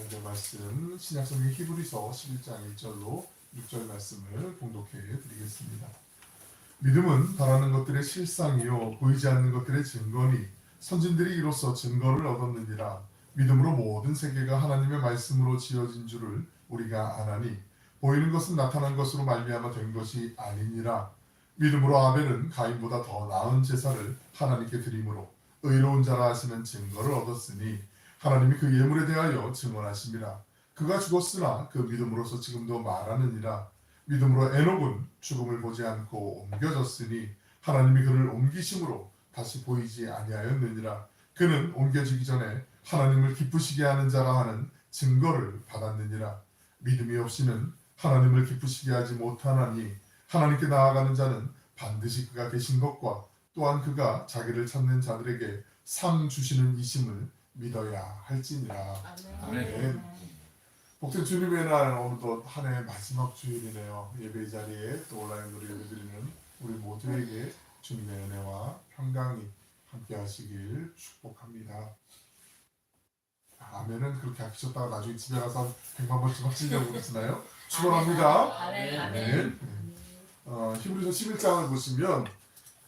하나님의 말씀 신약성경 히브리서 11장 1절로 6절 말씀을 봉독해 드리겠습니다. 믿음은 바라는 것들의 실상이요 보이지 않는 것들의 증거니 선진들이 이로써 증거를 얻었느니라. 믿음으로 모든 세계가 하나님의 말씀으로 지어진 줄을 우리가 아나니 보이는 것은 나타난 것으로 말미암아 된 것이 아니니라. 믿음으로 아벨은 가인보다 더 나은 제사를 하나님께 드림으로 의로운 자라 하시는 증거를 얻었으니 하나님이 그 예물에 대하여 증언하심이라. 그가 죽었으나 그 믿음으로서 지금도 말하느니라. 믿음으로 에녹은 죽음을 보지 않고 옮겨졌으니 하나님이 그를 옮기심으로 다시 보이지 아니하였느니라. 그는 옮겨지기 전에 하나님을 기쁘시게 하는 자라 하는 증거를 받았느니라. 믿음이 없이는 하나님을 기쁘시게 하지 못하나니 하나님께 나아가는 자는 반드시 그가 계신 것과 또한 그가 자기를 찾는 자들에게 상 주시는 이심을 믿어야 할지니라. 아멘. 복된 주님의 날 오늘도 한 해 마지막 주일이네요. 예배 자리에 또 온라인으로 예배드리는 우리 모두에게 주님의 은혜와 평강이 함께 하시길 축복합니다. 아멘은 그렇게 하셨다가 나중에 집에 가서 100만 번쯤 하시려고 그러시나요? 축원합니다. 아멘. 히브리서 11장을 보시면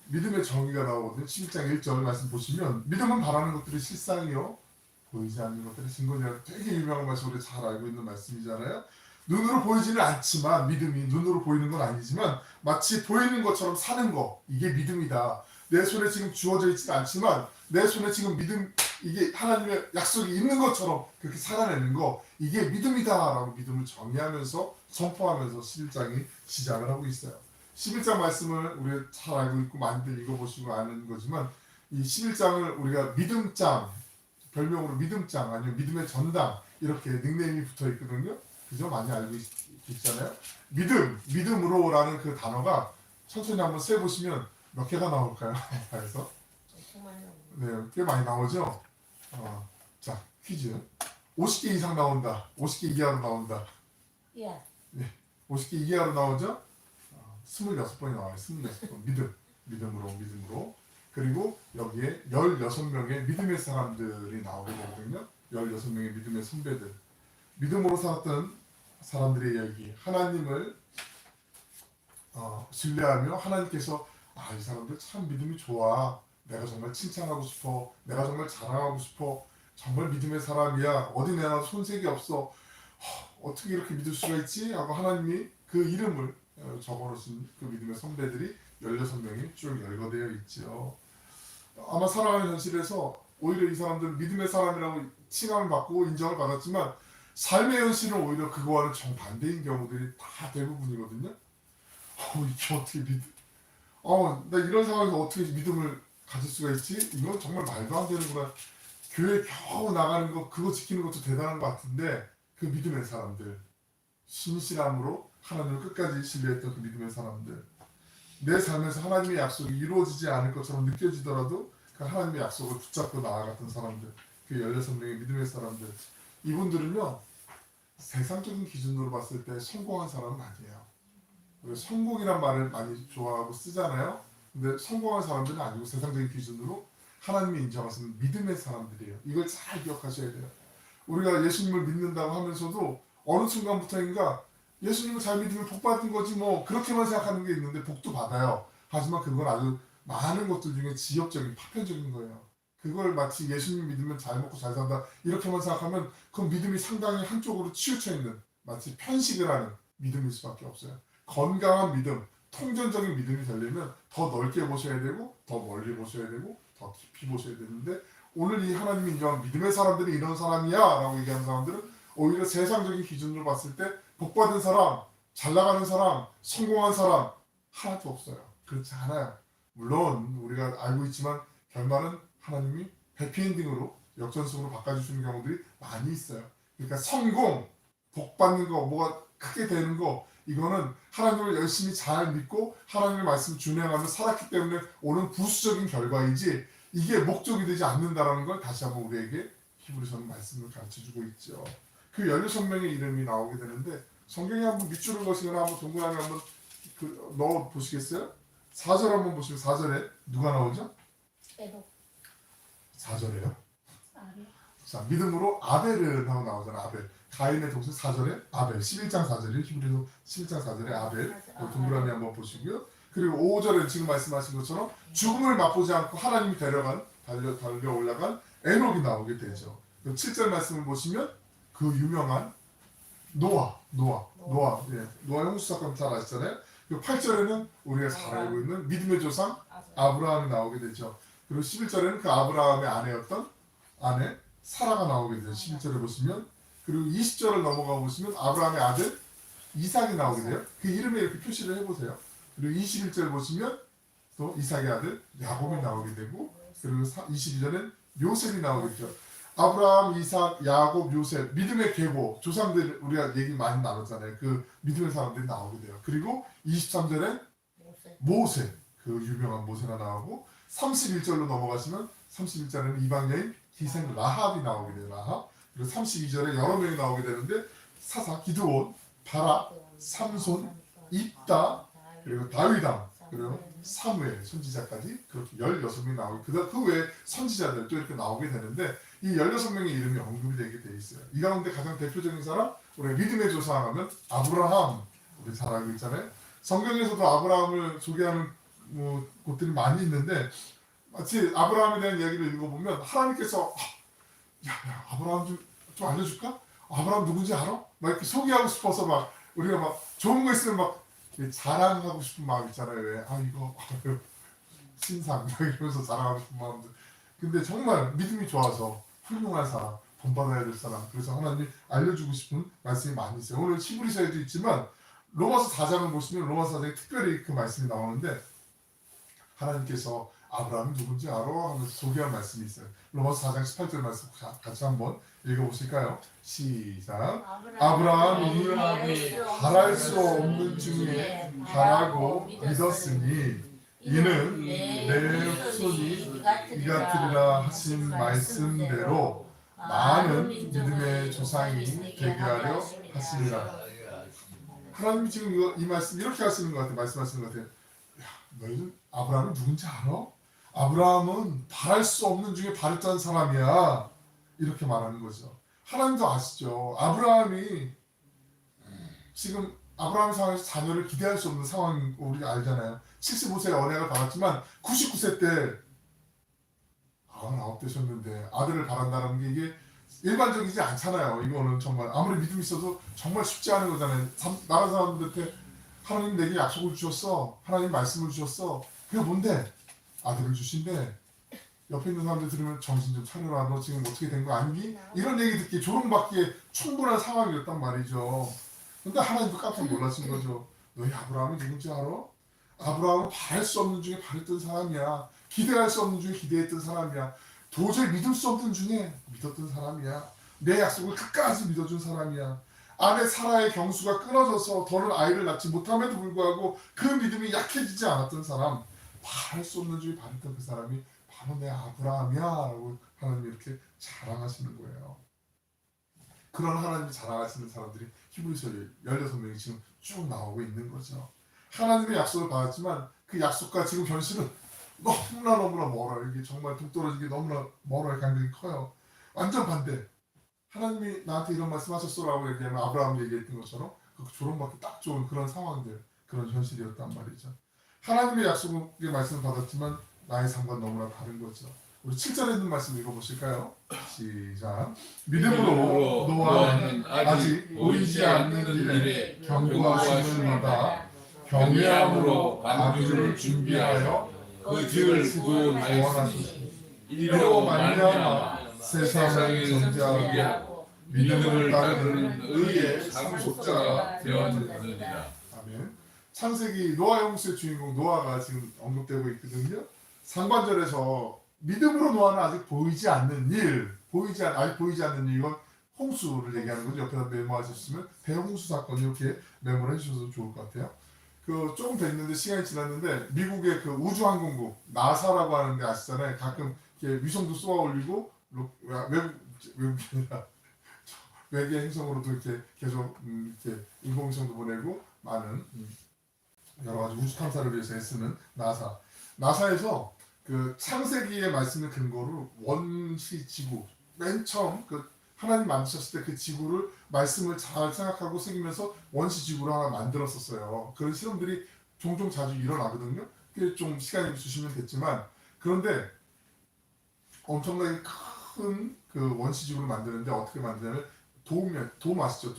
믿음의 정의가 나오거든요. 11장 1절 말씀 보시면 믿음은 바라는 것들의 실상이요 보이지 않는 것들의 증거니라. 되게 유명한 말씀 우리 잘 알고 있는 말씀이잖아요. 눈으로 보이지는 않지만 믿음이 눈으로 보이는 건 아니지만 마치 보이는 것처럼 사는 거 이게 믿음이다. 내 손에 지금 주어져 있지는 않지만 내 손에 지금 믿음 이게 하나님의 약속이 있는 것처럼 그렇게 살아내는 거 이게 믿음이다라고 믿음을 정의하면서 선포하면서 11장이 시작을 하고 있어요. 11장 말씀을 우리가 잘 알고 있고 많이들 읽어보시고 아는 거지만 이 11장을 우리가 믿음장 별명으로 믿음장 아니면 믿음의 전당 이렇게 닉네임이 붙어 있거든요. 그죠? 많이 알고 있잖아요. 믿음으로라는 그 단어가 천천히 한번 세보시면 몇 개가 나올까요? 그래서 네, 꽤 많이 나오죠. 자, 퀴즈. 50개 이상 나온다. 50개 이하로 나온다. 네, 50개 이하로 나오죠? 26번이 나와요. 26번. 믿음으로. 그리고 여기에 16명의 믿음의 사람들이 나오게 되거든요. 16명의 믿음의 선배들. 믿음으로 살았던 사람들의 이야기. 하나님을 신뢰하며 하나님께서 이 사람들 참 믿음이 좋아. 내가 정말 칭찬하고 싶어. 내가 정말 자랑하고 싶어. 정말 믿음의 사람이야. 어디 내나 손색이 없어. 어떻게 이렇게 믿을 수가 있지? 하고 하나님이 그 이름을 적어놓으신 그 믿음의 선배들이 16명이 쭉 열거되어 있죠. 아마 살아가는 현실에서 오히려 이 사람들은 믿음의 사람이라고 칭함을 받고 인정을 받았지만 삶의 현실은 오히려 그거와는 정반대인 경우들이 다 대부분이거든요. 이게 어떻게 나 이런 상황에서 어떻게 믿음을 가질 수가 있지? 이건 정말 말도 안 되는구나. 교회 겨우 나가는 거 그거 지키는 것도 대단한 것 같은데 그 믿음의 사람들 신실함으로 하나님을 끝까지 신뢰했던 그 믿음의 사람들 내 삶에서 하나님의 약속이 이루어지지 않을 것처럼 느껴지더라도 그 하나님의 약속을 붙잡고 나아갔던 사람들 그 16명의 믿음의 사람들 이분들은요 세상적인 기준으로 봤을 때 성공한 사람은 아니에요. 성공이란 말을 많이 좋아하고 쓰잖아요. 근데 성공한 사람들은 아니고 세상적인 기준으로 하나님이 인정하시는 믿음의 사람들이에요. 이걸 잘 기억하셔야 돼요. 우리가 예수님을 믿는다고 하면서도 어느 순간부터인가 예수님을 잘 믿으면 복 받은 거지 뭐 그렇게만 생각하는 게 있는데 복도 받아요. 하지만 그건 아주 많은 것들 중에 지역적인 파편적인 거예요. 그걸 마치 예수님 믿으면 잘 먹고 잘 산다 이렇게만 생각하면 그 믿음이 상당히 한쪽으로 치우쳐 있는 마치 편식을 하는 믿음일 수밖에 없어요. 건강한 믿음, 통전적인 믿음이 되려면 더 넓게 보셔야 되고 더 멀리 보셔야 되고 더 깊이 보셔야 되는데 오늘 이 하나님이 인정한 믿음의 사람들이 이런 사람이야 라고 얘기하는 사람들은 오히려 세상적인 기준으로 봤을 때 복받은 사람, 잘 나가는 사람, 성공한 사람 하나도 없어요. 그렇지 않아요. 물론 우리가 알고 있지만 결말은 하나님이 해피엔딩으로 역전승으로 바꿔주시는 경우들이 많이 있어요. 그러니까 성공, 복받는 거, 뭐가 크게 되는 거 이거는 하나님을 열심히 잘 믿고 하나님의 말씀을 준행하며 살았기 때문에 오는 부수적인 결과이지 이게 목적이 되지 않는다는 걸 다시 한번 우리에게 히브리서는 말씀을 가르쳐주고 있죠. 그 16명의 이름이 나오게 되는데 성경에 한번 밑줄을 그으시거나 한번 동그라미 한번 넣어 보시겠어요? 4절 한번 보시면 4절에 누가 나오죠? 4절에요? 자, 믿음으로 아벨을 하고 나오잖아. 아벨. 가인의 동생 4절에 아벨. 11장 4절이 히브리서 11장 4절에 아벨. 동그라미 한번 보시고요. 그리고 5절에 지금 말씀하신 것처럼 죽음을 맛보지 않고 하나님이 달려 올라간 에녹이 나오게 되죠. 7절 말씀을 보시면 그 유명한 노아, 예, 노아 홍수 사건 잘 아시잖아요. 그 8절에는 우리가 잘 알고 있는 믿음의 조상 아브라함이 나오게 되죠. 그리고 11절에는 그 아브라함의 아내였던 아내 사라가 나오게 되죠. 11절에 보시면. 그리고 20절을 넘어가 보시면 아브라함의 아들 이삭이 나오게 돼요. 그 이름에 이렇게 표시를 해보세요. 그리고 21절 보시면 또 이삭의 아들 야곱이 나오게 되고, 그리고 22절엔 요셉이 나오게 되죠. 아브라함, 이삭, 야곱, 요셉, 믿음의 계보, 조상들 우리가 얘기 많이 나눴잖아요. 그 믿음의 사람들이 나오게 돼요. 그리고 23절엔 모세, 그 유명한 모세가 나오고, 31절로 넘어가시면 31절에는 이방 여인 기생 라합이 나오게 돼요. 라합. 그리고 32절에 여러 명이 나오게 되는데 사사, 기드온, 바락, 삼손, 입다, 그리고 다윗왕, 그리고 사무엘 선지자까지 그렇게 16명이 나오고, 그 외에 선지자들 또 이렇게 나오게 되는데, 이 16명의 이름이 언급이 되게 돼 있어요. 이 가운데 가장 대표적인 사람, 우리 믿음의 조상하면 아브라함, 우리 잘 알고 있잖아요. 성경에서도 아브라함을 소개하는 곳들이 많이 있는데, 마치 아브라함에 대한 이야기를 읽어보면 하나님께서 아브라함 좀 알려줄까? 아브라함 누군지 알아? 막 이렇게 소개하고 싶어서 막 우리가 막 좋은 거 있으면 막 자랑하고 싶은 마음 있잖아요. 왜? 이거 신상 이러면서 자랑하고 싶은 마음들. 근데 정말 믿음이 좋아서 훌륭한 사람, 본받아야 될 사람, 그래서 하나님이 알려주고 싶은 말씀이 많이 있어요. 오늘 히브리서에도 있지만 로마서 4장을 보시면 로마서 4장에 특별히 그 말씀이 나오는데, 하나님께서 아브라함이 누군지 알아? 하면서 소개한 말씀이 있어요. 로마서 4장 18절 말씀 같이 한번 읽어보실까요? 시작. 아브라함이 바랄 수 없는 중에 바라고 믿었으니 이는 내 후손이 이같으리라 하신 말씀대로 많은 믿음의 조상이 되게 하려 하시니라. 하나님이 지금 이 말씀 이렇게 하시는 것 같아요. 말씀하시는 것 같아요. 너희들 아브라함이 누군지 알아? 아브라함은 바랄 수 없는 중에 바랬던 사람이야. 이렇게 말하는 거죠. 하나님도 아시죠. 아브라함이 지금 아브라함 상황에서 자녀를 기대할 수 없는 상황 우리가 알잖아요. 75세에 언약을 받았지만 99세 때 99 되셨는데 아들을 바란다는 게 이게 일반적이지 않잖아요. 이거는 정말 아무리 믿음이 있어도 정말 쉽지 않은 거잖아요. 다른 사람들한테 하나님 내게 약속을 주셨어. 하나님 말씀을 주셨어. 그게 뭔데? 아들을 주신대. 옆에 있는 사람들 들으면 정신 좀 차려라. 너 지금 어떻게 된 거 아니니? 이런 얘기 듣기 조롱받기에 충분한 상황이었단 말이죠. 근데 하나님도 깜짝 놀라신 거죠. 너희 아브라함이 누군지 알아? 아브라함은 바랄 수 없는 중에 바랬던 사람이야. 기대할 수 없는 중에 기대했던 사람이야. 도저히 믿을 수 없는 중에 믿었던 사람이야. 내 약속을 끝까지 믿어준 사람이야. 아내 사라의 경수가 끊어져서 더는 아이를 낳지 못함에도 불구하고 그 믿음이 약해지지 않았던 사람, 바랄 수 없는 중에 바랬던 그 사람이 바로 내 아브라함이야 라고 하나님이 이렇게 자랑하시는 거예요. 그런 하나님이 자랑하시는 사람들이 히브리서 16명이 지금 쭉 나오고 있는 거죠. 하나님의 약속을 받았지만 그 약속과 지금 현실은 너무나 멀어요. 이게 정말 동떨어지게 너무나 멀어요. 간격이 커요. 완전 반대. 하나님이 나한테 이런 말씀하셨어라고 얘기하면 아브라함 얘기했던 것처럼 그 조롱받기 딱 좋은 그런 상황들, 그런 현실이었단 말이죠. 하나님의 약속의 말씀을 받았지만 나의 삶과 너무나 다른 거죠. 우리 7절에 있는 말씀 읽어보실까요? 시작. 믿음으로 노아는 아직 보이지 않는 일에 경고하심을 받아 경외함으로 방주를 준비하여 그 집을 구원하시니 이로 말미암아 세상을 정죄하고 믿음을 따르는 의의 상속자가 되었느니라. 아멘. 창세기 노아 홍수의 주인공 노아가 지금 언급되고 있거든요. 상반절에서 믿음으로 노아는 아직 보이지 않는 일, 아직 보이지 않는 일, 이건 홍수를 얘기하는 거죠. 옆에다 메모하셨으면 대홍수 사건 이렇게 메모를 해주셔도 좋을 것 같아요. 그 조금 됐는데 시간이 지났는데 미국의 그 우주항공국 나사라고 하는데 아시잖아요. 가끔 이렇게 위성도 쏘아 올리고 외국이 아니라 외계 행성으로도 이렇게 계속 이렇게 인공위성도 보내고 많은 여러 가지 우주 탐사를 위해서 애쓰는 나사에서 그 창세기의 말씀을 근거로 원시 지구 맨 처음 하나님 만드셨을 때 그 지구를 말씀을 잘 생각하고 새기면서 원시 지구를 하나 만들었었어요. 그런 실험들이 종종 자주 일어나거든요. 그게 좀 시간이 주시면 됐지만 그런데 엄청나게 큰 그 원시 지구를 만드는데 어떻게 만드냐면 돔 아시죠?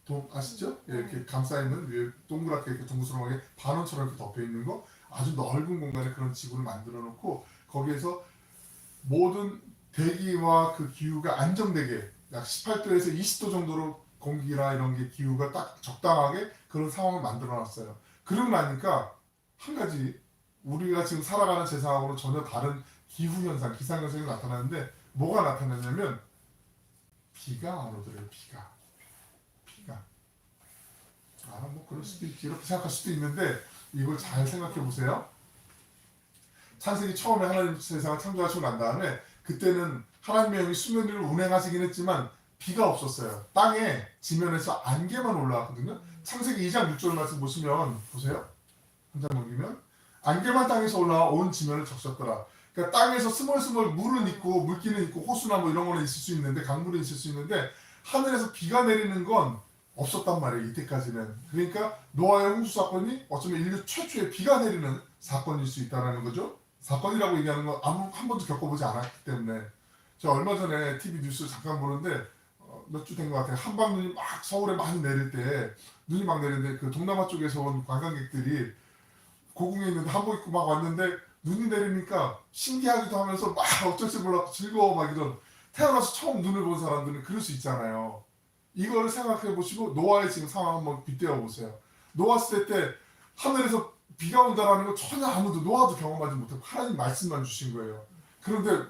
돔 아시죠? 예, 이렇게 감싸 있는 위에 동그랗게 이렇게 둥그스름하게 반원처럼 이렇게 덮여 있는 거 아주 넓은 공간에 그런 지구를 만들어 놓고 거기에서 모든 대기와 그 기후가 안정되게 약 18도에서 20도 정도로 공기나 이런 게 기후가 딱 적당하게 그런 상황을 만들어 놨어요. 그러고 나니까 한 가지 우리가 지금 살아가는 세상하고는 전혀 다른 기후 현상, 기상 현상이 나타나는데 뭐가 나타나냐면 비가 안 오더래요. 비가. 뭐 그럴 수도 있지 이렇게 생각할 수도 있는데 이걸 잘 생각해 보세요. 창세기 처음에 하나님 세상을 창조하시고 난 다음에 그때는 하나님의 영이 수면 위를 운행하시긴 했지만 비가 없었어요. 땅에 지면에서 안개만 올라왔거든요. 창세기 2장 6절 말씀 보시면 보세요. 한 장 넘기면 안개만 땅에서 올라와 온 지면을 적셨더라. 그러니까 땅에서 스멀스멀 물은 있고 물기는 있고 호수나 뭐 이런 거는 있을 수 있는데 강물이 있을 수 있는데 하늘에서 비가 내리는 건 없었단 말이에요. 이때까지는. 그러니까 노아의 홍수 사건이 어쩌면 인류 최초의 비가 내리는 사건일 수 있다는 거죠. 사건이라고 얘기하는 건 한 번도 겪어보지 않았기 때문에 제가 얼마 전에 TV 뉴스 잠깐 보는데 몇 주 된 것 같아요. 한방눈이 막 서울에 많이 내릴 때 눈이 막 내리는데 그 동남아 쪽에서 온 관광객들이 고궁에 있는데 한복 입고 막 왔는데 눈이 내리니까 신기하기도 하면서 막 어쩔 줄 몰라 즐거워 막 이런 태어나서 처음 눈을 본 사람들은 그럴 수 있잖아요. 이거를 생각해 보시고 노아의 지금 상황 한번 빗대어 보세요. 노아 시대 때 하늘에서 비가 온다라는 거 전혀 아무도 노아도 경험하지 못하고 하나님 말씀만 주신 거예요. 그런데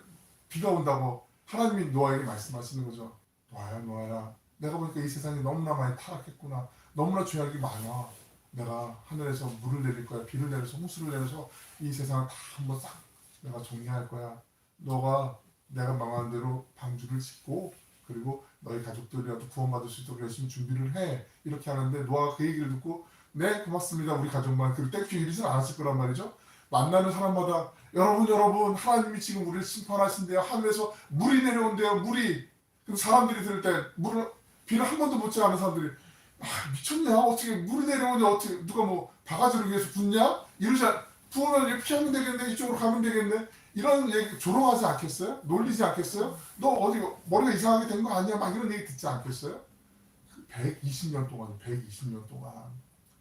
비가 온다고 하나님이 노아에게 말씀하시는 거죠. 노아야 내가 보니까 이 세상이 너무나 많이 타락했구나. 너무나 죄악이 많아. 내가 하늘에서 물을 내릴 거야. 비를 내려서 홍수를 내려서 이 세상을 다 한번 싹 내가 정리할 거야. 너가 내가 망한 대로 방주를 짓고 그리고 너희 가족들이라도 구원받을 수 있도록 열심히 준비를 해. 이렇게 하는데 노아가 그 얘기를 듣고 네 고맙습니다. 우리 가족만 그리고 땡큐 이러진 않았을 거란 말이죠. 만나는 사람마다 여러분 하나님이 지금 우리를 심판하신대요. 하늘에서 물이 내려온대요. 물이. 그럼 사람들이 들을 때 비를 한 번도 못 지않은 사람들이 미쳤냐? 어떻게 물이 내려오냐? 어떻게 누가 뭐 바가지를 위해서 붓냐? 이러자 부으면 이렇게 피하면 되겠네. 이쪽으로 가면 되겠네. 이런 얘기 조롱하지 않겠어요? 놀리지 않겠어요? 너 어디 머리가 이상하게 된 거 아니야? 막 이런 얘기 듣지 않겠어요? 120년 동안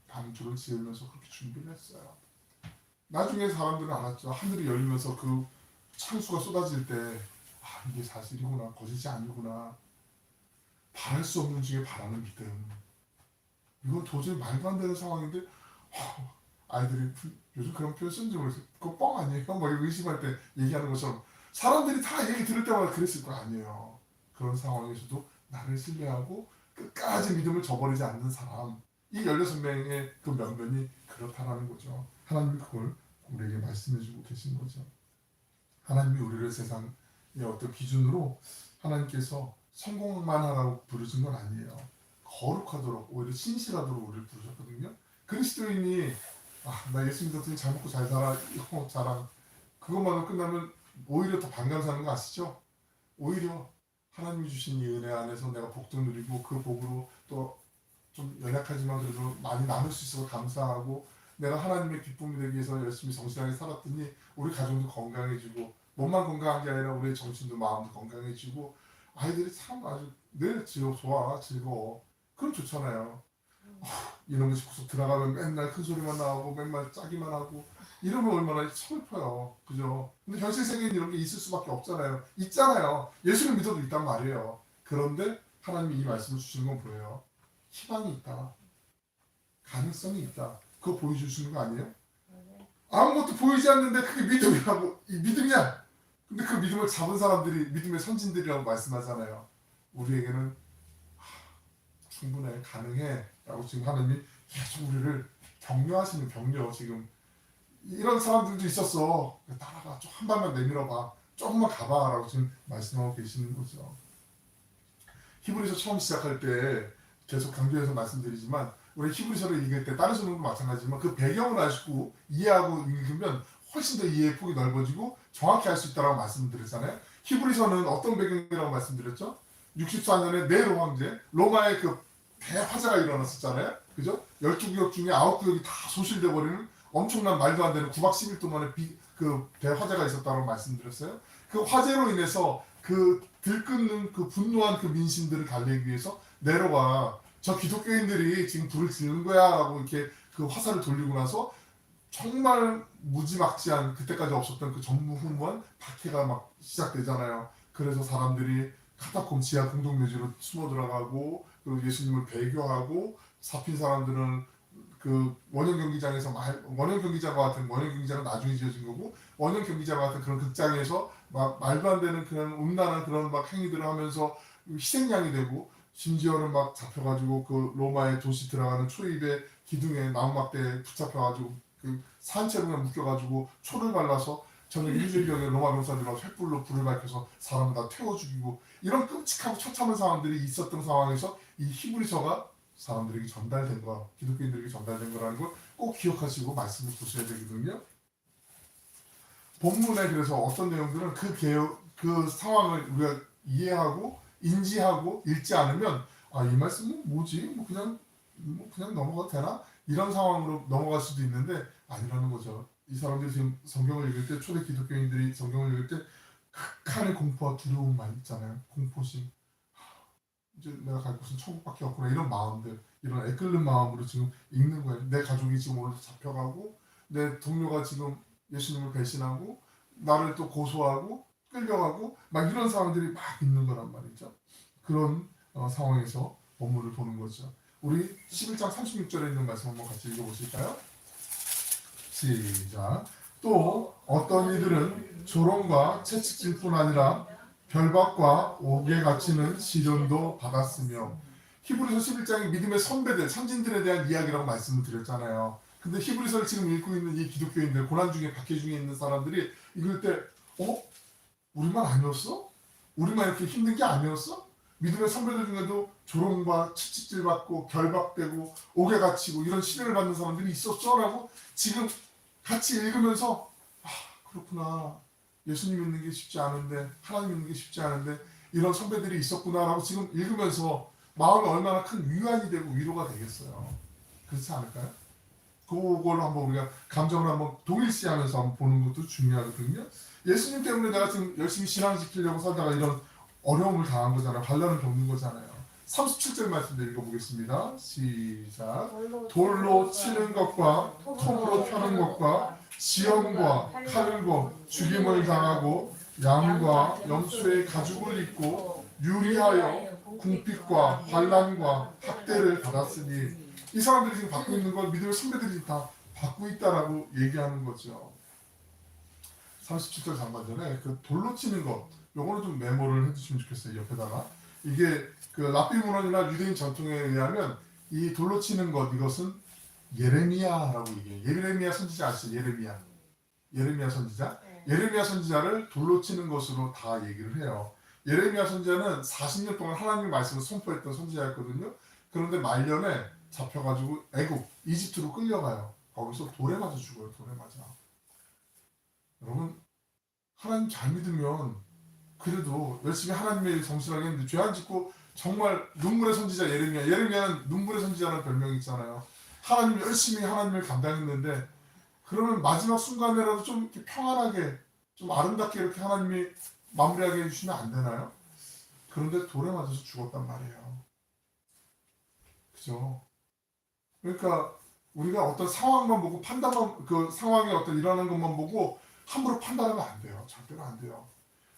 방주를 지으면서 그렇게 준비를 했어요. 나중에 사람들은 알았죠. 하늘이 열리면서 그 창수가 쏟아질 때 이게 사실이구나. 거짓이 아니구나. 바랄 수 없는 중에 바라는 믿음. 이건 도저히 말도 안 되는 상황인데 아이들이 요즘 그런 표현 쓰는지 모르겠어요. 그거 뻥 아니에요? 뭐 의심할 때 얘기하는 것처럼 사람들이 다 얘기 들을 때마다 그랬을 거 아니에요. 그런 상황에서도 나를 신뢰하고 끝까지 믿음을 저버리지 않는 사람. 이 16명의 그 면면이 그렇다라는 거죠. 하나님이 그걸 우리에게 말씀해주고 계신 거죠. 하나님이 우리를 세상의 어떤 기준으로 하나님께서 성공만 하라고 부르신 건 아니에요. 거룩하도록 오히려 신실하도록 우리를 부르셨거든요. 그리스도인이 나 예수 믿었더니 잘 먹고 잘 살아 이거 자랑 그것만으로 끝나면 오히려 더 반감 사는 거 아시죠? 오히려 하나님이 주신 이 은혜 안에서 내가 복도 누리고 그 복으로 또 좀 연약하지만 그래도 많이 나눌 수 있어서 감사하고 내가 하나님의 기쁨이 되기 위해서 열심히 성실하게 살았더니 우리 가정도 건강해지고 몸만 건강한 게 아니라 우리의 정신도 마음도 건강해지고 아이들이 참 아주 늘 좋아 즐거워 그럼 좋잖아요. 이놈의 집구석 들어가면 맨날 큰 소리만 나오고 맨날 짜기만 하고 이러면 얼마나 서글퍼요. 그죠? 근데 현실 세계에는 이런 게 있을 수밖에 없잖아요. 있잖아요. 예수를 믿어도 있단 말이에요. 그런데 하나님이 이 말씀을 주시는 건 뭐예요? 희망이 있다. 가능성이 있다. 그거 보여주시는 거 아니에요? 아무것도 보이지 않는데 그게 믿음이라고 이 믿음이야. 근데 그 믿음을 잡은 사람들이 믿음의 선진들이라고 말씀하잖아요. 우리에게는 충분해, 가능해 라고 지금 하나님이 계속 우리를 격려하시는 격려. 지금 이런 사람들도 있었어. 따라가 한 발만 내밀어봐. 조금만 가봐 라고 지금 말씀하고 계시는 거죠. 히브리서 처음 시작할 때 계속 강조해서 말씀드리지만 우리 히브리서를 읽을 때 다른 서론도 마찬가지지만 그 배경을 아시고 이해하고 읽으면 훨씬 더 이해의 폭이 넓어지고 정확히 할 수 있다고 말씀드렸잖아요. 히브리서는 어떤 배경이라고 말씀드렸죠? 64년에 네로 황제, 로마의 그 대화재가 일어났었잖아요. 그죠? 12구역 중에 9구역이 다 소실돼 버리는 엄청난 말도 안 되는 9박 10일 동안의 그 대화재가 있었다고 말씀드렸어요. 그 화재로 인해서 그 들끓는 그 분노한 그 민심들을 달래기 위해서 네로가 저 기독교인들이 지금 불을 지른 거야 라고 이렇게 그 화살을 돌리고 나서 정말 무지막지한 그때까지 없었던 그 전무후무한 박해가 막 시작되잖아요. 그래서 사람들이 카타콤 지하 공동묘지로 숨어 들어가고 그리고 예수님을 배교하고 잡힌 사람들은 그 원형 경기장에서 원형 경기장과 같은 원형 경기장은 나중에 지어진 거고 원형 경기장과 같은 그런 극장에서 막 말도 안 되는 그런 음란한 그런 막 행위들을 하면서 희생양이 되고 심지어는 막 잡혀가지고 그 로마의 도시 들어가는 초입에 기둥에 나무막대에 붙잡혀가지고 그 산채로 그냥 묶여가지고 초를 발라서 저녁 일주일경에 로마 병사들하고 횃불로 불을 밝혀서 사람을 다 태워 죽이고 이런 끔찍하고 처참한 상황들이 있었던 상황에서 이 히브리서가 사람들에게 전달된 거, 기독교인들에게 전달된 거라는 걸 꼭 기억하시고 말씀을 보셔야 되거든요. 본문에 그래서 어떤 내용들은 그 상황을 우리가 이해하고 인지하고 읽지 않으면 아, 이 말씀은 뭐지? 그냥 넘어가도 되나? 이런 상황으로 넘어갈 수도 있는데 아니라는 거죠. 이 사람들이 지금 성경을 읽을 때 초대 기독교인들이 성경을 읽을 때 극한의 공포와 두려움 많이 있잖아요. 공포심. 이제 내가 갈 곳은 천국밖에 없구나 이런 마음들, 이런 애끓는 마음으로 지금 읽는 거예요. 내 가족이 지금 오늘 잡혀가고 내 동료가 지금 예수님을 배신하고 나를 또 고소하고 끌려가고 막 이런 사람들이 막 있는 거란 말이죠. 그런 상황에서 본문을 보는 거죠. 우리 11장 36절에 있는 말씀 한번 같이 읽어보실까요? 시작. 또 어떤 이들은 조롱과 채찍질뿐 아니라 결박과 옥에 갇히는 시련도 받았으며 히브리서 11장이 믿음의 선배들, 선진들에 대한 이야기라고 말씀을 드렸잖아요. 근데 히브리서를 지금 읽고 있는 이 기독교인들, 고난 중에 박해 중에 있는 사람들이 읽을 때 우리만 아니었어? 우리만 이렇게 힘든 게 아니었어? 믿음의 선배들 중에도 조롱과 채찍질 받고 결박되고 옥에 갇히고 이런 시련을 받는 사람들이 있었어? 라고 지금 같이 읽으면서 그렇구나. 예수님 믿는 게 쉽지 않은데 하나님 믿는 게 쉽지 않은데 이런 선배들이 있었구나라고 지금 읽으면서 마음이 얼마나 큰 위안이 되고 위로가 되겠어요. 그렇지 않을까요? 그걸 한번 우리가 감정을 한번 동일시하면서 한번 보는 것도 중요하거든요. 예수님 때문에 내가 지금 열심히 신앙 지키려고 살다가 이런 어려움을 당한 거잖아요. 반란을 겪는 거잖아요. 37절 말씀을 읽어보겠습니다. 시작. 돌로 치는 것과 톱으로 펴는 것과 시험과 칼과 죽임을 당하고 양과 염소의 가죽을 입고 유리하여 궁핍과 반란과 학대를 받았으니 이 사람들이 지금 받고 있는 건 믿음의 선배들이 다 받고 있다라고 얘기하는 거죠. 37절 상반절에 그 돌로 치는 것 요거는 좀 메모를 해주시면 좋겠어요. 옆에다가 이게 그 랍비 문헌이나 유대인 전통에 의하면 이 돌로 치는 것 이것은 예레미야라고 얘기해요. 예레미야 선지자 아시죠? 예레미야 선지자. 예레미야 선지자를 돌로 치는 것으로 다 얘기를 해요. 예레미야 선지자는 40년 동안 하나님의 말씀을 선포했던 선지자였거든요. 그런데 말년에 잡혀가지고 애굽, 이집트로 끌려가요. 거기서 돌에 맞아 죽어요. 돌에 맞아. 여러분 하나님 잘 믿으면 그래도 열심히 하나님의 정신하게 했는데 죄 안 짓고 정말 눈물의 선지자 예레미야는 눈물의 선지자라는 별명이 있잖아요. 하나님 열심히 하나님을 감당했는데 그러면 마지막 순간에라도 좀 이렇게 평안하게 좀 아름답게 이렇게 하나님이 마무리하게 해주시면 안 되나요? 그런데 돌에 맞아서 죽었단 말이에요. 그죠? 그러니까 우리가 어떤 상황만 보고 그 상황이 어떤 일어나는 것만 보고 함부로 판단하면 안 돼요. 절대로 안 돼요.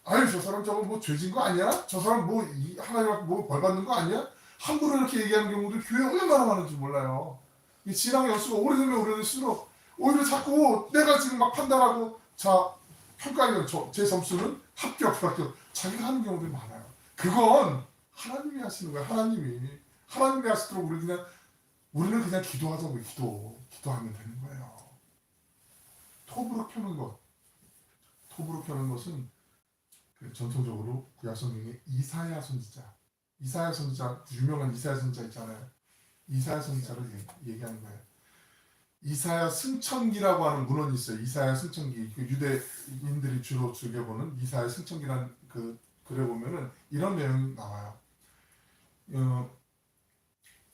아니 저 사람 저거 뭐 죄진 거 아니야? 저 사람 뭐 하나님 뭐 벌 받는 거 아니야? 함부로 이렇게 얘기하는 경우도 교회에 얼마나 많은지 몰라요. 이 신앙의 연수가 오래되면 오래될수록 오히려 자꾸 내가 지금 막 판단하고 자 평가하면 제 점수는 합격 불합격 자기가 하는 경우들이 많아요. 그건 하나님이 하시는 거예요. 하나님이 하시도록 우리는 그냥 기도하자고 기도하면 되는 거예요. 톱으로 펴는 것은 전통적으로 구약 성경에 이사야 선지자 유명한 이사야 선지자 있잖아요. 이사야 선지자를 얘기하는 거예요. 이사야 승천기라고 하는 문헌이 있어요. 이사야 승천기. 그 유대인들이 주로 즐겨보는 이사야 승천기라는 그 그 글에 보면은 이런 내용이 나와요. 어,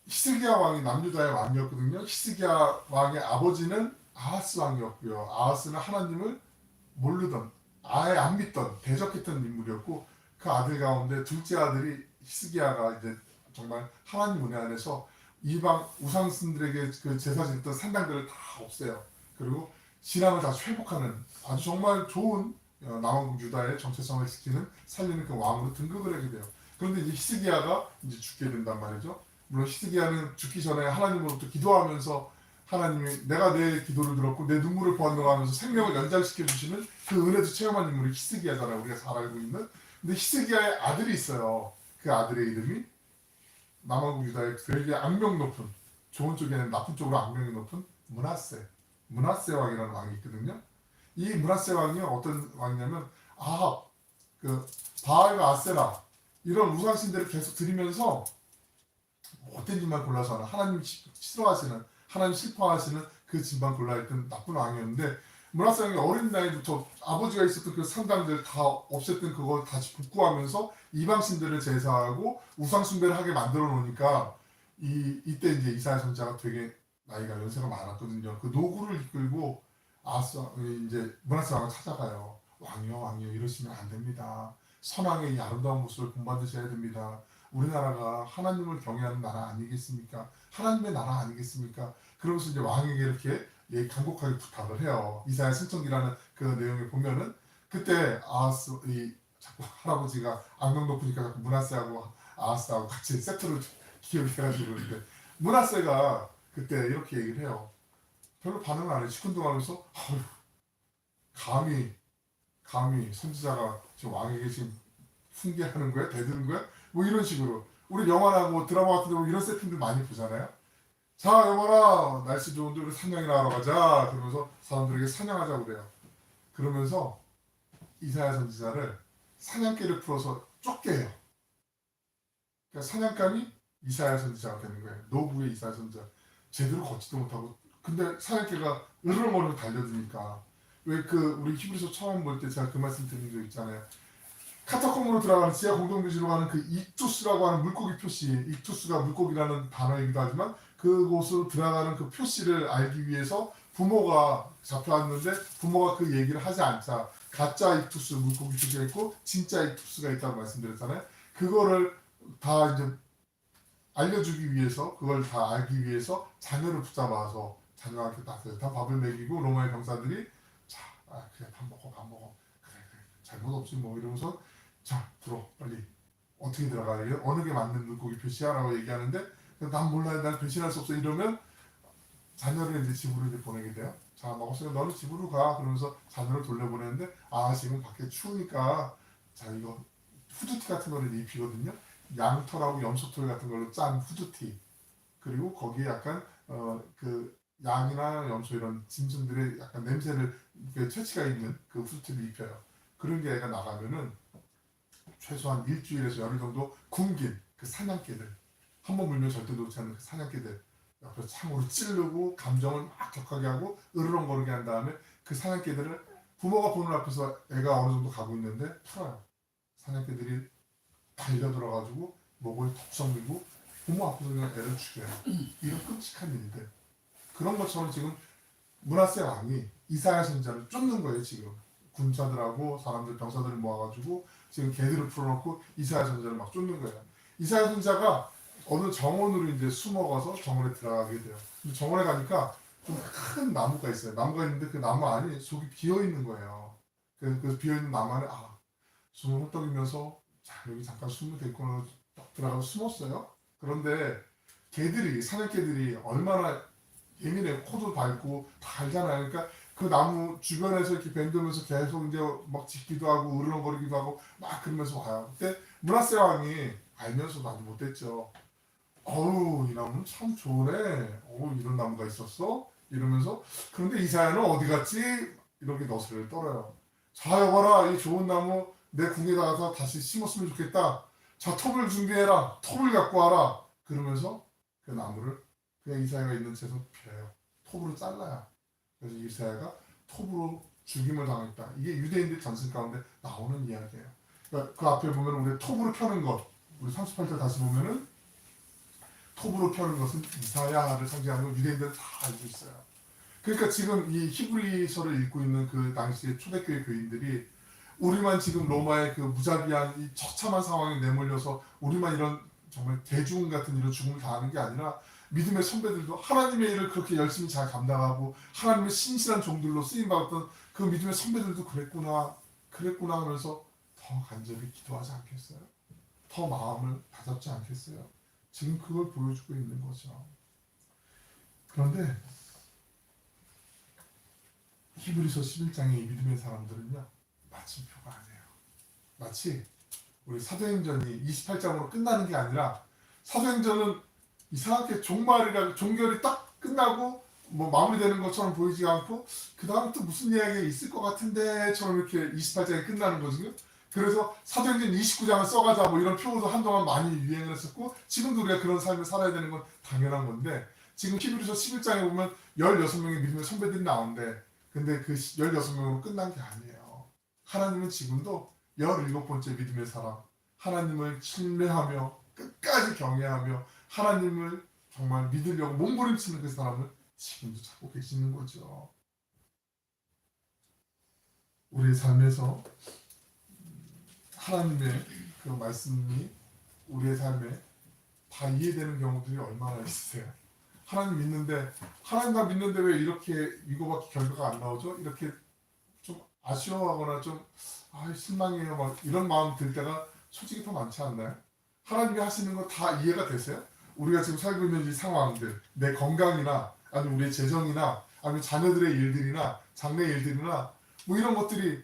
히스기야 왕이 남유다의 왕이었거든요. 히스기야 왕의 아버지는 아하스 왕이었고요. 아하스는 하나님을 모르던, 아예 안 믿던, 대적했던 인물이었고, 그 아들 가운데 둘째 아들이 히스기야가 이제 정말 하나님 은혜 안에서 이방 우상신들에게 그 제사 지냈던 산당들을 다 없애요. 그리고 신앙을 다시 회복하는 아주 정말 좋은 남왕국 유다의 정체성을 지키는 살리는 그 왕으로 등극을 하게 돼요. 그런데 이제 히스기야가 이제 죽게 된단 말이죠. 물론 히스기야는 죽기 전에 하나님으로부터 기도하면서 하나님이 내가 내 기도를 들었고 내 눈물을 보았노라 하면서 생명을 연장시켜 주시는 그 은혜도 체험한 인물이 히스기야잖아요. 우리가 잘 알고 있는. 근데 히스기야의 아들이 있어요. 그 아들의 이름이 남왕국 유다의 되게 악명 높은, 좋은 쪽에는 나쁜 쪽으로 악명이 높은 문하세 왕이라는 왕이 있거든요. 이 문하세 왕이 어떤 왕이냐면 아합, 그 바알과 아세라 이런 우상신들을 계속 드리면서 못된 짓만 골라서 하는, 하나님 싫어하시는, 하나님 슬퍼하시는 그 집만 골라있던 나쁜 왕이었는데, 문하세 왕이 어린 나이부터 아버지가 있었던 그 산당들 다 없앴던 그걸 다시 복구하면서 이방신들을 제사하고 우상숭배를 하게 만들어 놓으니까 이때 이제 이사야 선지자가 되게 나이가 연세가 많았거든요. 그 노구를 이끌고 이제 문하세 왕을 찾아가요. 왕이요 이러시면 안 됩니다. 선왕의 이 아름다운 모습을 본받으셔야 됩니다. 우리나라가 하나님을 경외하는 나라 아니겠습니까? 하나님의 나라 아니겠습니까? 그러면서 이제 왕에게 이렇게 간곡하게 부탁을 해요. 이사야 승천기라는 그 내용에 보면은 그때 이 자꾸 할아버지가 악명 높으니까 자꾸 문하세하고 아하스하고 같이 세트를 기억이 해가지고 그러는데 문하세가 그때 이렇게 얘기를 해요. 별로 반응을 안 해. 시큰둥하면서 감히 선지자가 지금 왕에게 지금 훈계하는 거야? 대드는 거야? 뭐 이런 식으로. 우리 영화나 뭐 드라마 같은 데 보면 이런 세팅들 많이 보잖아요. 자, 여보라, 날씨 좋은데 우리 사냥이나 하러 가자. 그러면서 사람들에게 사냥하자고 그래요. 그러면서 이사야 선지자를 사냥개를 풀어서 쫓게 해요. 그러니까 사냥감이 이사야 선지자가 되는 거예요. 노부의 이사야 선지자. 제대로 걷지도 못하고. 근데 사냥개가 으르렁거리고 달려드니까. 왜 그 우리 히브리서 처음 볼 때 제가 그 말씀 드린 적 있잖아요. 카타콤으로 들어가는 지하 공동묘지로 가는 그 이투스라고 하는 물고기 표시, 이투스가 물고기라는 단어이기도 하지만 그곳으로 들어가는 그 표시를 알기 위해서 부모가 잡혀왔는데 부모가 그 얘기를 하지 않자 가짜 이투스 물고기 표시가 있고 진짜 이투스가 있다고 말씀드렸잖아요. 그거를 다 이제 알려주기 위해서, 그걸 다 알기 위해서 자녀를 붙잡아서 자녀한테 따뜻한 밥을 먹이고 로마의 병사들이 자, 그래 밥 먹어 그래 잘못 없지 뭐 이러면서 자 들어 빨리 어떻게 들어가야 어느 게 맞는 물고기 표시야라고 얘기하는데 난 몰라요 난 배신할 수 없어 이러면 자녀를 이제 집으로 이제 보내게 돼요. 자 먹었으니까 너는 집으로 가 그러면서 자녀를 돌려보내는데 지금 밖에 추우니까 자 이거 후드티 같은 거를 입히거든요. 양털하고 염소털 같은 걸로 짠 후드티 그리고 거기에 약간 그 양이나 염소 이런 짐승들의 약간 냄새를 퇴치가 있는 그 후드티를 입혀요. 그런 게 애가 나가면은 최소한 일주일에서 열흘 정도 굶긴 그 사냥개들 한 번 물면 절대 놓지 않는 그 사냥개들 옆에서 창으로 찌르고 감정을 막 격하게 하고 으르렁거리게 한 다음에 그 사냥개들을 부모가 보는 앞에서 애가 어느 정도 가고 있는데 풀어요. 사냥개들이 달려들어가지고 목을 톡 썩이고 부모 앞에서 그냥 애를 죽여요. 이런 끔찍한 일인데 그런 것처럼 지금 문하세 왕이 이사야 선지자를 쫓는 거예요. 지금 군사들하고 사람들 병사들을 모아가지고 지금 개들을 풀어놓고 이사야 선지자를 막 쫓는 거예요. 이사야 선지자가 어느 정원으로 이제 숨어가서 정원에 들어가게 돼요. 근데 정원에 가니까 좀 큰 나무가 있어요. 나무가 있는데 그 나무 안이 속이 비어 있는 거예요. 그래서 비어 있는 나무 안에 숨을 헐떡이면서 자 여기 잠깐 숨을 데리고 딱 들어가서 숨었어요. 그런데 사냥개들이 얼마나 예민해 코도 밟고 다 알잖아요. 그러니까 그 나무 주변에서 이렇게 밴드면서 계속 이제 막 짖기도 하고 으르렁거리기도 하고 막 그러면서 와요. 그때 문하세 왕이 알면서도 아주 못됐죠. 어우 이 나무는 참 좋으네. 이런 나무가 있었어? 이러면서 그런데 이사야는 어디 갔지? 이렇게 너스를 떨어요. 자 여봐라 이 좋은 나무 내 궁에다 가서 다시 심었으면 좋겠다. 자 톱을 준비해라. 톱을 갖고 와라. 그러면서 그 나무를 그냥 이사야가 있는 채에서 펴요. 톱으로 잘라요. 그래서 이사야가 톱으로 죽임을 당했다. 이게 유대인들 전승 가운데 나오는 이야기예요. 그러니까 그 앞에 보면 우리 톱으로 펴는 것, 우리 38절 다시 보면은 톱으로 펴는 것은 이사야를 상징하는 걸 유대인들은 다 알고 있어요. 그러니까 지금 이 히브리서를 읽고 있는 그 당시의 초대교회 교인들이 우리만 지금 로마의 그 무자비한 이 처참한 상황에 내몰려서 우리만 이런 정말 대죽음 같은 이런 죽음을 당하는 게 아니라 믿음의 선배들도 하나님의 일을 그렇게 열심히 잘 감당하고 하나님의 신실한 종들로 쓰임받았던 그 믿음의 선배들도 그랬구나 하면서 더 간절히 기도하지 않겠어요? 더 마음을 다잡지 않겠어요? 지금 그걸 보여주고 있는 거죠. 그런데 히브리서 11장의 이 믿음의 사람들은요, 마침표가 아니에요. 마치 우리 사도행전이 28장으로 끝나는 게 아니라 사도행전은 이상하게 종결이 딱 끝나고 뭐 마무리되는 것처럼 보이지 않고 그 다음 또 무슨 이야기가 있을 것 같은데처럼 이렇게 28장이 끝나는 거거든요. 그래서 사도행전 29장을 써가자 뭐 이런 표현도 한동안 많이 유행을 했었고 지금도 우리가 그런 삶을 살아야 되는 건 당연한 건데 지금 히브리서 11장에 보면 16명의 믿음의 선배들이 나오는데 근데 그 16명으로 끝난 게 아니에요. 하나님은 지금도 17번째 믿음의 사람, 하나님을 신뢰하며 끝까지 경외하며 하나님을 정말 믿으려고 몸부림치는 그 사람을 지금도 찾고 계시는 거죠. 우리의 삶에서 하나님의 그 말씀이 우리의 삶에 다 이해되는 경우들이 얼마나 있으세요? 하나님 다 믿는데 왜 이렇게 이거밖에 결과가 안 나오죠? 이렇게 좀 아쉬워하거나 좀 실망해요 막 이런 마음 들 때가 솔직히 더 많지 않나요? 하나님이 하시는 거 다 이해가 되세요? 우리가 지금 살고 있는 이 상황들, 내 건강이나 아니면 우리의 재정이나 아니면 자녀들의 일들이나 장래 일들이나 뭐 이런 것들이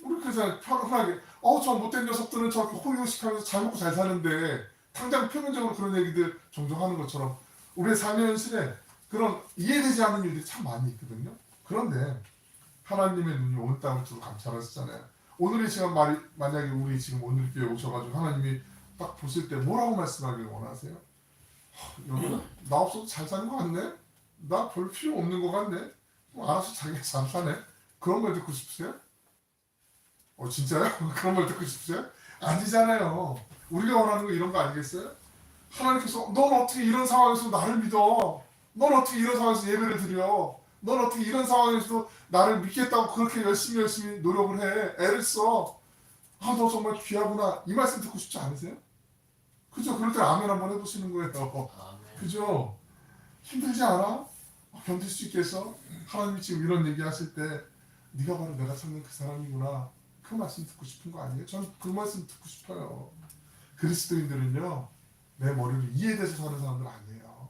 우리 그냥 편하게 저 못된 녀석들은 저렇게 호의호식하면서 잘 먹고 잘 사는데 당장 표면적으로 그런 얘기들 종종 하는 것처럼 우리의 삶의 현실에 그런 이해되지 않는 일들이 참 많이 있거든요. 그런데 하나님의 눈이 온 땅을 두루 감찰하시잖아요. 오늘 이 시간 만약에 우리 지금 오늘 교회 오셔가지고 하나님이 딱 보실 때 뭐라고 말씀하기를 원하세요? 여기는 나 없어도 잘 사는 것 같네? 나 별 필요 없는 것 같네? 알아서 자기가 잘 사네? 그런 말 듣고 싶으세요? 진짜요? 그런 말 듣고 싶으세요? 아니잖아요. 우리가 원하는 거 이런 거 아니겠어요? 하나님께서 넌 어떻게 이런 상황에서 나를 믿어? 넌 어떻게 이런 상황에서 예배를 드려? 넌 어떻게 이런 상황에서도 나를 믿겠다고 그렇게 열심히 노력을 해? 애를 써? 너 정말 귀하구나. 이 말씀 듣고 싶지 않으세요? 그죠? 그럴 때 아멘 한번 해보시는 거예요. 그죠? 힘들지 않아? 견딜 수 있겠어? 하나님이 지금 이런 얘기 하실 때 네가 바로 내가 찾는 그 사람이구나. 그 말씀 듣고 싶은 거 아니에요? 전 그 말씀 듣고 싶어요. 그리스도인들은요. 내 머리를 이해돼서 사는 사람들 아니에요.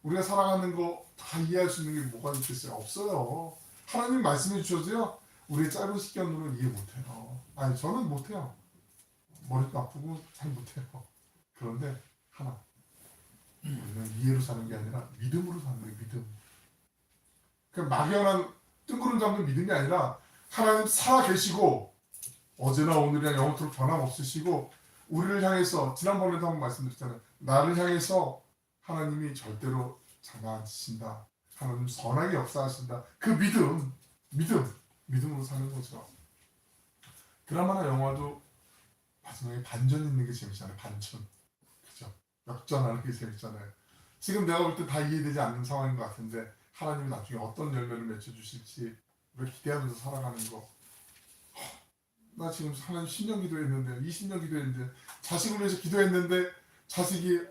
우리가 살아가는 거 다 이해할 수 있는 게 뭐가 있겠어요? 없어요. 하나님 말씀해 주셔도요. 우리의 짧은 시간으로는 이해 못해요. 아니 저는 못해요. 머리도 아프고 잘 못해요. 그런데 하나 우리는 이해로 사는 게 아니라 믿음으로 사는 거예요. 믿음. 그 막연한 뜬구름 잡는 믿음이 아니라 하나님 살아 계시고 어제나 오늘이나 영원토록 변함없으시고 우리를 향해서 지난번에도 한번 말씀드렸잖아요. 나를 향해서 하나님이 절대로 장난치신다. 하나님 선하게 역사하신다. 그 믿음으로 사는 거죠. 드라마나 영화도 마지막에 반전 있는 게 재밌잖아요. 반전. 그죠? 역전하는 게 재밌잖아요. 지금 내가 볼 때 다 이해되지 않는 상황인 것 같은데 하나님이 나중에 어떤 열매를 맺혀주실지 우리가 기대하면서 살아가는 거. 나 지금 하나님 10년 기도했는데 20년 기도했는데 자식을 위해서 기도했는데 자식이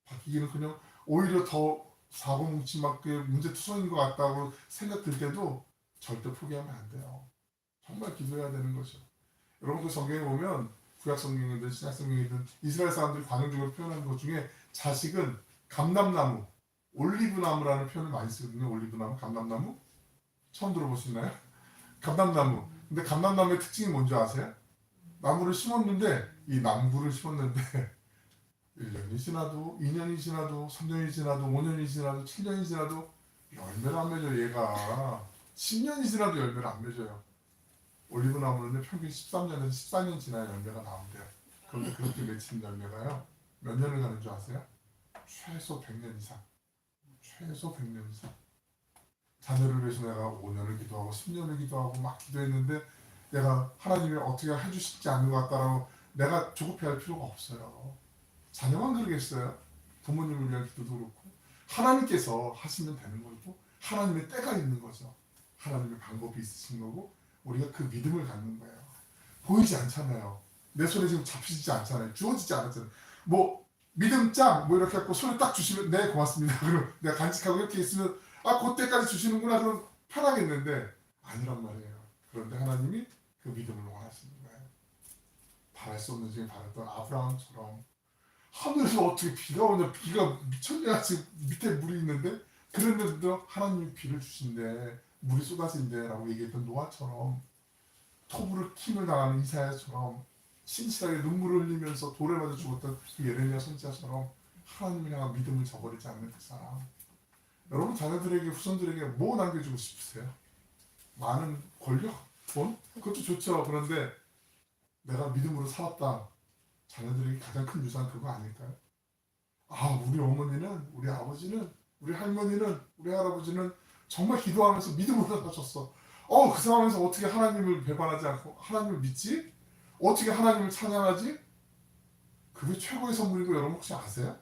바뀌기는 그냥 오히려 더 사고뭉치맞게 문제투성인 것 같다고 생각 들 때도 절대 포기하면 안 돼요. 정말 기도해야 되는 거죠. 여러분들 성경에 보면 구약 성경이든 신약 성경이든 이스라엘 사람들이 관용적으로 표현하는 것 중에 자식은 감람나무, 올리브나무라는 표현을 많이 쓰거든요. 올리브나무, 감람나무? 처음 들어보시나요? 감람나무. 근데 감람나무의 특징이 뭔지 아세요? 나무를 심었는데 이 나무를 심었는데 1년이 지나도 2년이 지나도 3년이 지나도 5년이 지나도 7년이 지나도 열매를 안 맺어요. 얘가 10년이 지나도 열매를 안 맺어요. 올리브나무는 평균 13년에서 14년 지나야 열매가 나온대요. 그런데 그렇게 맺힌 열매가요. 몇 년을 가는 줄 아세요? 최소 100년 이상. 최소 100년 이상. 자녀를 위해서 내가 5년을 기도하고 10년을 기도하고 막 기도했는데 내가 하나님이 어떻게 해주시지 않는 것 같다라고 내가 조급해할 필요가 없어요. 자녀만 그러겠어요? 부모님을 위한 기도도 그렇고 하나님께서 하시면 되는 거고 하나님의 때가 있는 거죠. 하나님의 방법이 있으신 거고 우리가 그 믿음을 갖는 거예요. 보이지 않잖아요. 내 손에 지금 잡히지 않잖아요. 주어지지 않았잖아요. 뭐 믿음 짱 뭐 이렇게 해서 손에 딱 주시면 네 고맙습니다. 그럼 내가 간직하고 이렇게 있으면 아 그때까지 주시는구나 그럼 편하겠는데 아니란 말이에요. 그런데 하나님이 그 믿음을 원하시는 거예요. 바랄 수 없는 중에 바랐던 아브라함처럼 하늘에서 어떻게 비가 오냐 비가 미쳤냐 지금 밑에 물이 있는데 그런데도 하나님이 비를 주신대 물이 쏟아진대 라고 얘기했던 노아처럼 토부를 킴을 당하는 이사야처럼 신실하게 눈물을 흘리면서 돌에 맞아 죽었던 그 예레미야 선지자처럼 하나님을 향한 믿음을 저버리지 않는 그 사람. 여러분 자녀들에게 후손들에게 뭐 남겨주고 싶으세요? 많은 권력? 돈? 그것도 좋죠. 그런데 내가 믿음으로 살았다. 자녀들에게 가장 큰 유산 그거 아닐까요? 아 우리 어머니는 우리 아버지는 우리 할머니는 우리 할아버지는 정말 기도하면서 믿음으로 사셨어. 그 상황에서 어떻게 하나님을 배반하지 않고 하나님을 믿지? 어떻게 하나님을 찬양하지? 그게 최고의 선물인 거 여러분 혹시 아세요?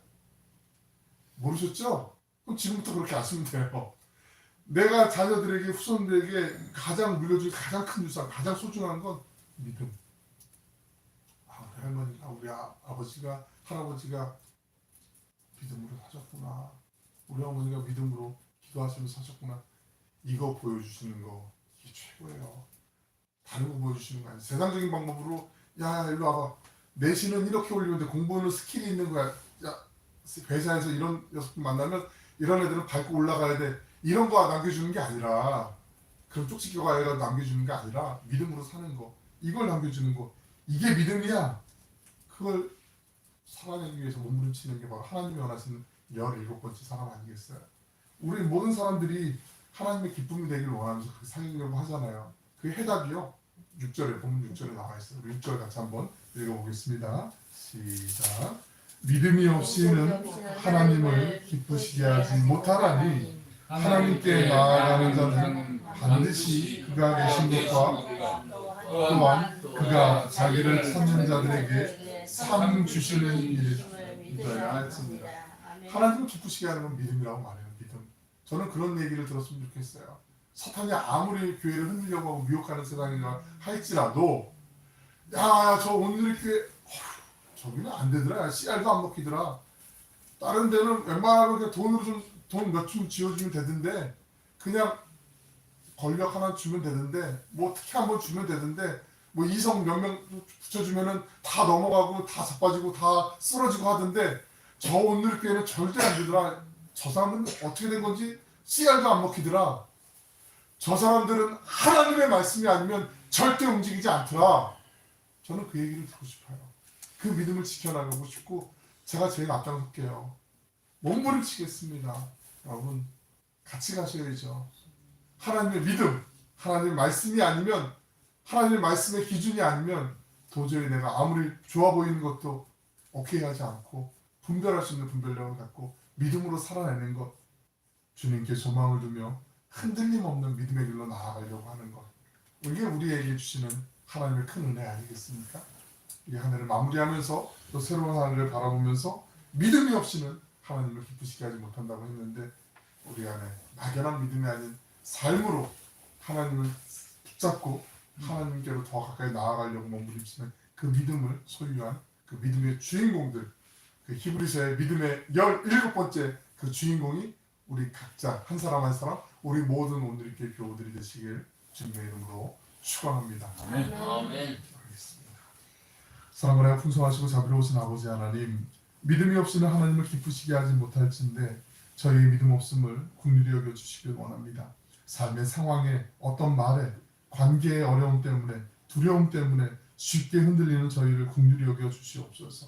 모르셨죠? 그럼 지금부터 그렇게 아시면 돼요. 내가 자녀들에게 후손들에게 가장 물려줄 가장 큰 유산 가장 소중한 건 믿음. 우리 할머니가 우리 아버지가 할아버지가 믿음으로 사셨구나. 우리 어머니가 믿음으로 기도하시면서 사셨구나. 이거 보여주시는 거 이게 최고예요. 다른 거 보여주시는 거 아니에요. 세상적인 방법으로 야 일로 와봐. 내신은 이렇게 올리는데 공부는 스킬이 있는 거야. 야 회사에서 이런 녀석 만나면 이런 애들은 밟고 올라가야 돼. 이런 거 남겨주는 게 아니라 그런 쪽지기가 아니라 남겨주는 게 아니라 믿음으로 사는 거. 이걸 남겨주는 거. 이게 믿음이야. 그걸 살아내기 위해서 몸부림치는 게 바로 하나님이 원하시는 17번째 사람 아니겠어요? 우리 모든 사람들이 하나님의 기쁨이 되기를 원하면서 그렇게 살려고 하잖아요. 그 해답이요. 6절에 보면 6절에 나와 있어요. 우리 6절 같이 한번 읽어보겠습니다. 시작. 믿음이 없이는 하나님을 기쁘시게 하지 못하나니 하나님께 나아가는 자는 반드시 그가 계신 것과 또한 그가 자기를 찾는 자들에게 상 주시는 일을 믿어야 했습니다. 하나님을 기쁘시게 하는 건 믿음이라고 말해요. 믿음. 저는 그런 얘기를 들었으면 좋겠어요. 사탄이 아무리 교회를 흔들려고 하고 미혹하는 세상이라 할지라도 야 저 오늘 교회 저기는 안 되더라. 씨알도 안 먹히더라. 다른 데는 웬만하면 그냥 돈으로 좀 돈 몇 푼 지어주면 되던데 그냥 권력 하나 주면 되던데 뭐 특히 한번 주면 되던데 뭐 이성 몇 명 붙여주면은 다 넘어가고 다 자빠지고 다 쓰러지고 하던데 저 오늘 교회는 절대 안 되더라. 저 사람은 어떻게 된 건지 씨알도 안 먹히더라. 저 사람들은 하나님의 말씀이 아니면 절대 움직이지 않더라. 저는 그 얘기를 듣고 싶어요. 그 믿음을 지켜나가고 싶고 제가 제일 앞장설게요. 몸부림치겠습니다. 여러분 같이 가셔야죠. 하나님의 믿음, 하나님의 말씀이 아니면 하나님의 말씀의 기준이 아니면 도저히 내가 아무리 좋아 보이는 것도 오케이 하지 않고 분별할 수 있는 분별력을 갖고 믿음으로 살아내는 것 주님께 소망을 두며 흔들림 없는 믿음의 길로 나아가려고 하는 것 이게 우리에게 주시는 하나님의 큰 은혜 아니겠습니까? 이 한 해를 마무리하면서 또 새로운 한 해를 바라보면서 믿음이 없이는 하나님을 기쁘시게 하지 못한다고 했는데 우리 안에 막연한 믿음이 아닌 삶으로 하나님을 붙잡고 하나님께로 더 가까이 나아가려고 몸부림치는 그 믿음을 소유한 그 믿음의 주인공들 그 히브리서의 믿음의 17번째 그 주인공이 우리 각자 한 사람 한 사람 우리 모든 오늘 이렇게 교우들이 되시길 주님의 이름으로 축원합니다. 아멘. 아멘. 사랑을 하여 풍성하시고 자비로우신 아버지 하나님 믿음이 없이는 하나님을 기쁘시게 하지 못할진데 저희의 믿음 없음을 긍휼히 여겨주시길 원합니다. 삶의 상황에 어떤 말에 관계의 어려움 때문에 두려움 때문에 쉽게 흔들리는 저희를 긍휼히 여겨주시옵소서.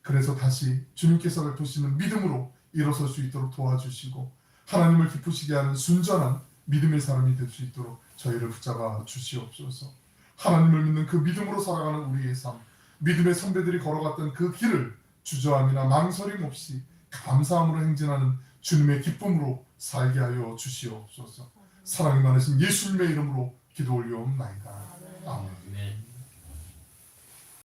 그래서 다시 주님께서 베푸시는 믿음으로 일어설 수 있도록 도와주시고 하나님을 기쁘시게 하는 순전한 믿음의 사람이 될 수 있도록 저희를 붙잡아 주시옵소서. 하나님을 믿는 그 믿음으로 살아가는 우리의 삶 믿음의 선배들이 걸어갔던 그 길을 주저함이나 망설임 없이 감사함으로 행진하는 주님의 기쁨으로 살게 하여 주시옵소서. 사랑이 많으신 예수님의 이름으로 기도 올려옵나이다. 아멘.